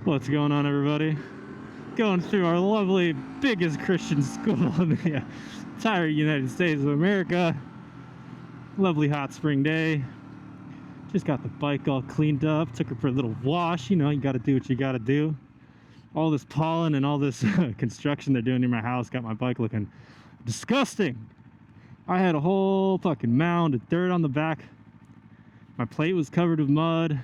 What's going on, everybody? Going through our lovely, biggest Christian school in the entire United States of America. Lovely hot spring day. Just got the bike all cleaned up. Took her for a little wash. You know, you gotta do what you gotta do. All this pollen and all this construction they're doing in my house got my bike looking disgusting. I had a whole fucking mound of dirt on the back. My plate was covered with mud.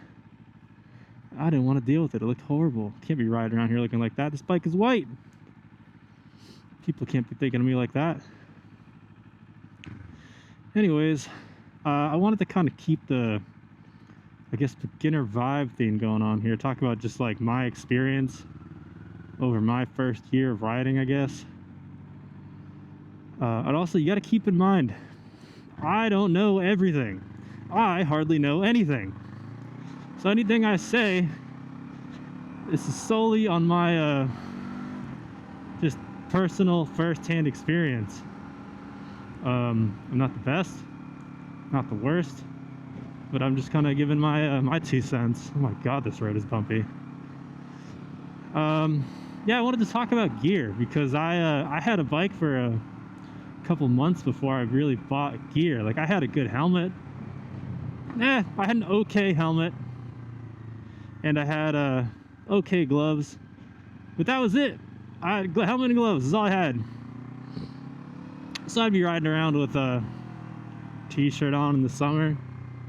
I didn't want to deal with it. It looked horrible. Can't be riding around here looking like that. This bike is white. People can't be thinking of me like that. Anyways, I wanted to kind of keep the, I guess, beginner vibe thing going on here. Talk about just like my experience over my first year of riding, I guess. And also, you got to keep in mind, I don't know everything. I hardly know anything. So anything I say, this is solely on my just personal first-hand experience. I'm not the best, not the worst, but I'm just kind of giving my my 2 cents. Oh my god, this road is bumpy. Yeah, I wanted to talk about gear because I had a bike for a couple months before I really bought gear. Like, I had a good helmet. I had an okay helmet. And I had okay gloves, but that was it. I had helmet and gloves is all I had. So I'd be riding around with a t-shirt on in the summer,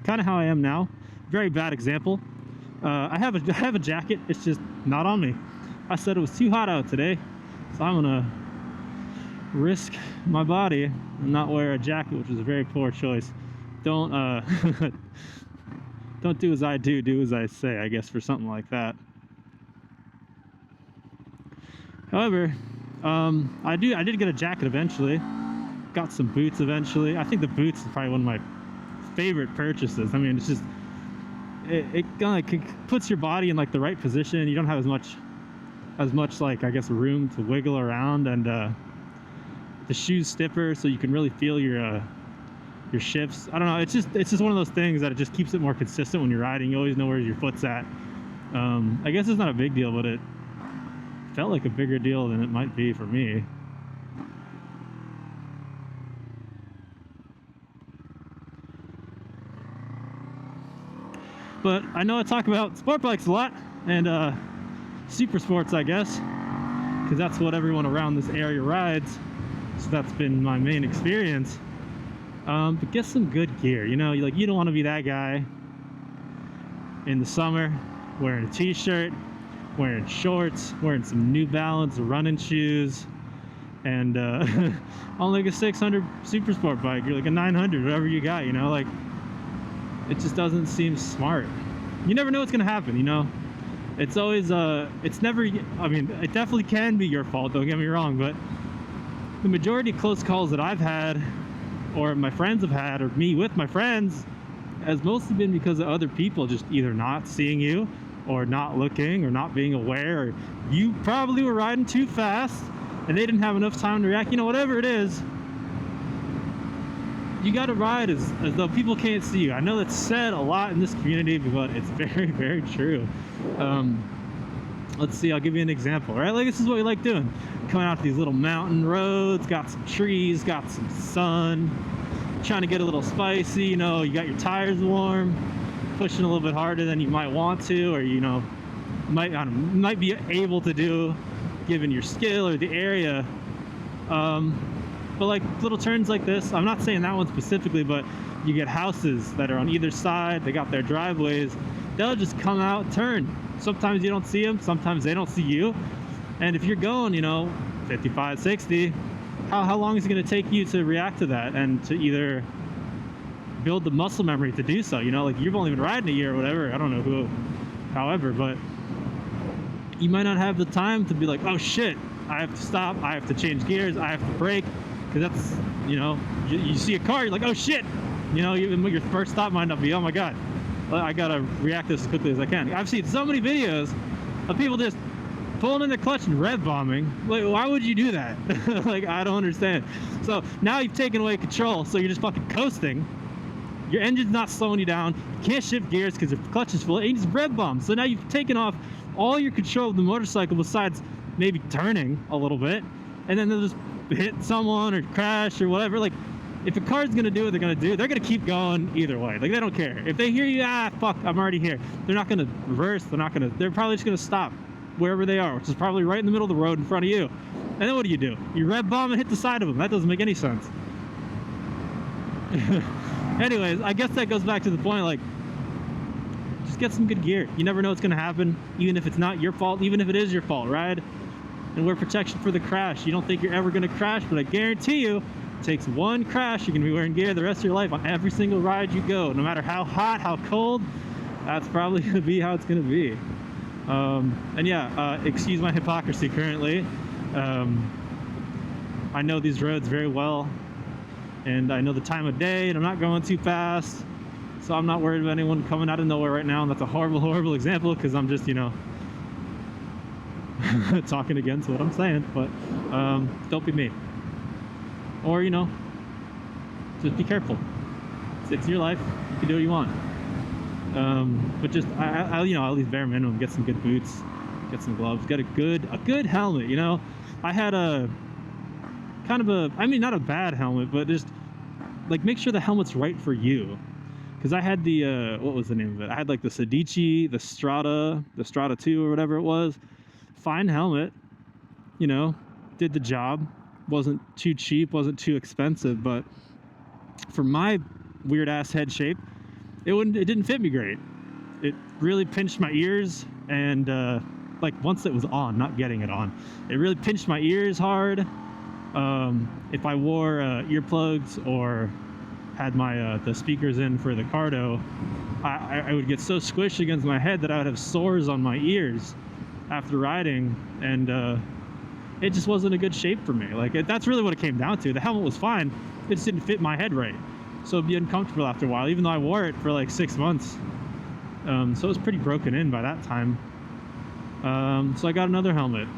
kind of how I am now. Very bad example. I have a jacket. It's just not on me. I said it was too hot out today, so I'm gonna risk my body and not wear a jacket, which was a very poor choice. Don't Don't do as I do as I say, I guess, for something like that. However, I did get a jacket eventually. Got some boots eventually. I think the boots is probably one of my favorite purchases. I mean, it's just, it kind of puts your body in like the right position. You don't have as much like, I guess, room to wiggle around, and the shoe's stiffer, so you can really feel your shifts. I don't know, it's just one of those things that it just keeps it more consistent when you're riding. You always know where your foot's at. I guess it's not a big deal, but it felt like a bigger deal than it might be for me. But I know I talk about sport bikes a lot, and super sports, I guess, because that's what everyone around this area rides. So that's been my main experience. But get some good gear. You know, you don't want to be that guy in the summer wearing a t-shirt, wearing shorts, wearing some New Balance running shoes, and on like a 600 super sport bike, you're like a 900, whatever you got. You know, like, it just doesn't seem smart. You never know what's gonna happen. You know, it's always it's never. I mean, it definitely can be your fault. Don't get me wrong, but the majority of close calls that I've had, or my friends have had, or me with my friends, has mostly been because of other people just either not seeing you, or not looking, or not being aware, or you probably were riding too fast and they didn't have enough time to react. You know, whatever it is, you got to ride as though people can't see you. I know that's said a lot in this community, but it's very, very true. Let's see, I'll give you an example, right? Like, this is what we like doing. Coming out to these little mountain roads, got some trees, got some sun, trying to get a little spicy, you know, you got your tires warm, pushing a little bit harder than you might want to, or, you know, might be able to do, given your skill or the area. But like little turns like this, I'm not saying that one specifically, but you get houses that are on either side, they got their driveways, they'll just come out, turn. Sometimes you don't see them, sometimes they don't see you. And if you're going, you know, 55, 60, how long is it going to take you to react to that and to either build the muscle memory to do so? You know, like, you've only been riding a year or whatever, I don't know who, however, but you might not have the time to be like, oh shit, I have to stop, I have to change gears, I have to brake, because that's, you know, you see a car, you're like, oh shit, you know, your first thought might not be, oh my god, I gotta react as quickly as I can. I've seen so many videos of people just pulling in the clutch and rev bombing. Like, why would you do that? Like, I don't understand. So now you've taken away control, so you're just fucking coasting, Your engine's not slowing you down. You can't shift gears because your clutch is full. And you just rev bomb. So now you've taken off all your control of the motorcycle besides maybe turning a little bit. And then they'll just hit someone or crash or whatever. Like, if a car's gonna do what they're gonna do, they're gonna keep going either way. Like, they don't care. If they hear you, fuck, I'm already here. They're not gonna reverse. They're probably just gonna stop wherever they are, which is probably right in the middle of the road in front of you. And then what do? You rev bomb and hit the side of them. That doesn't make any sense. Anyways, I guess that goes back to the point, like, just get some good gear. You never know what's gonna happen, even if it's not your fault, even if it is your fault, right? And wear protection for the crash. You don't think you're ever gonna crash, but I guarantee you, it takes one crash, you're gonna be wearing gear the rest of your life on every single ride you go. No matter how hot, how cold, that's probably gonna be how it's gonna be. And yeah, excuse my hypocrisy currently. I know these roads very well, and I know the time of day, and I'm not going too fast, so I'm not worried about anyone coming out of nowhere right now. And that's a horrible, horrible example, because I'm just, you know, talking against what I'm saying. But don't be me, or, you know, just be careful. It's your life. You can do what you want. But just I you know, at least bare minimum, get some good boots, get some gloves, get a good helmet. You know, I had a kind of a, I mean, not a bad helmet, but just like make sure the helmet's right for you. Because I had the what was the name of it? I had like the Sedici, the Strata 2 or whatever it was. Fine helmet, you know, did the job. Wasn't too cheap, wasn't too expensive, but for my weird ass head shape, it didn't fit me great. It really pinched my ears, and like once it was on, not getting it on, it really pinched my ears hard. If I wore earplugs or had my the speakers in for the Cardo, I would get so squished against my head that I would have sores on my ears after riding, and it just wasn't a good shape for me. Like, that's really what it came down to. The helmet was fine, it just didn't fit my head right, so it'd be uncomfortable after a while, even though I wore it for like 6 months. So it was pretty broken in by that time. So I got another helmet,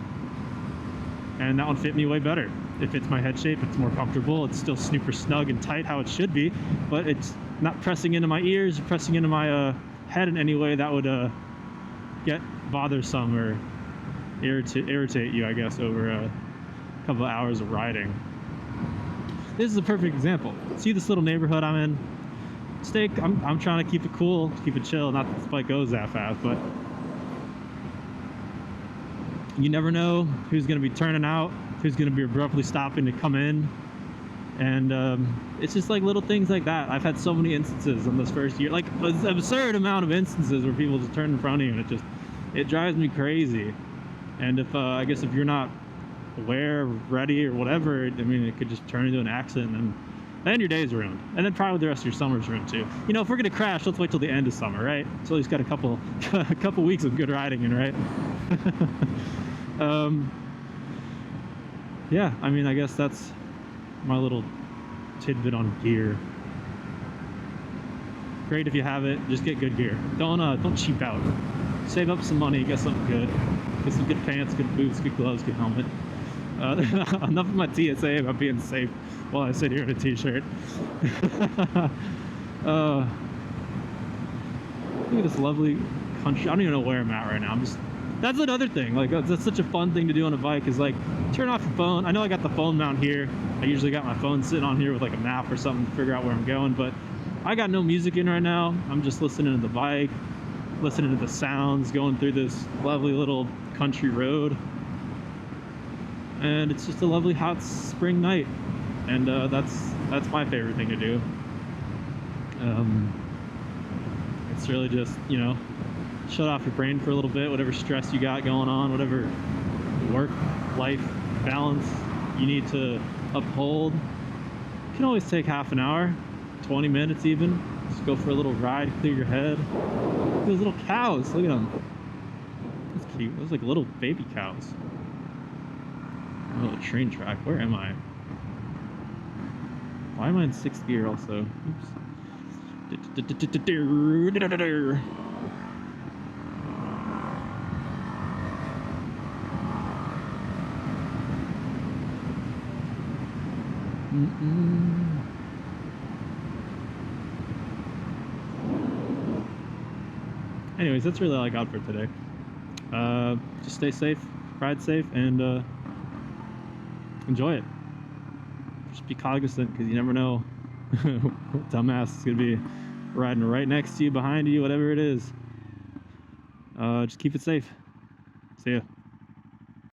and that one fit me way better. It fits my head shape, it's more comfortable, it's still super snug and tight how it should be, but it's not pressing into my ears, pressing into my head in any way that would get bothersome or irritate you, I guess, over a couple of hours of riding. This is a perfect example. See this little neighborhood I'm in? I'm trying to keep it cool, keep it chill, not that this bike goes that fast, but you never know who's going to be turning out, who's going to be abruptly stopping to come in, and it's just like little things like that. I've had so many instances in this first year, like an absurd amount of instances where people just turn in front of you, and it drives me crazy. And if I guess if you're not aware, ready, or whatever, I mean, it could just turn into an accident, and then your day's ruined, and then probably the rest of your summer's ruined too. You know, if we're gonna crash, let's wait till the end of summer, right? So at least got a couple weeks of good riding in, right? Yeah, I mean, I guess that's my little tidbit on gear. Great if you have it, just get good gear. Don't cheap out. Save up some money, get something good. Get some good pants, good boots, good gloves, good helmet. Enough of my TSA about being safe while I sit here in a t-shirt. Look at this lovely country. I don't even know where I'm at right now. That's another thing. Like, that's such a fun thing to do on a bike, is like turn off your phone. I know I got the phone mount here. I usually got my phone sitting on here with like a map or something to figure out where I'm going, but I got no music in right now. I'm just listening to the bike, listening to the sounds, going through this lovely little country road. And it's just a lovely hot spring night, and that's my favorite thing to do. It's really just, you know, shut off your brain for a little bit, whatever stress you got going on, whatever work life balance you need to uphold. You can always take half an hour, 20 minutes even, just go for a little ride, clear your head. Look at those little cows, look at them. That's cute. Those like little baby cows. Oh, a train track. Where am I? Why am I in 6th gear also? Oops. anyways, that's really all I got for today. Just stay safe, ride safe, and enjoy it. Just be cognizant, because you never know what dumbass is gonna be riding right next to you, behind you, whatever it is. Just keep it safe. See ya.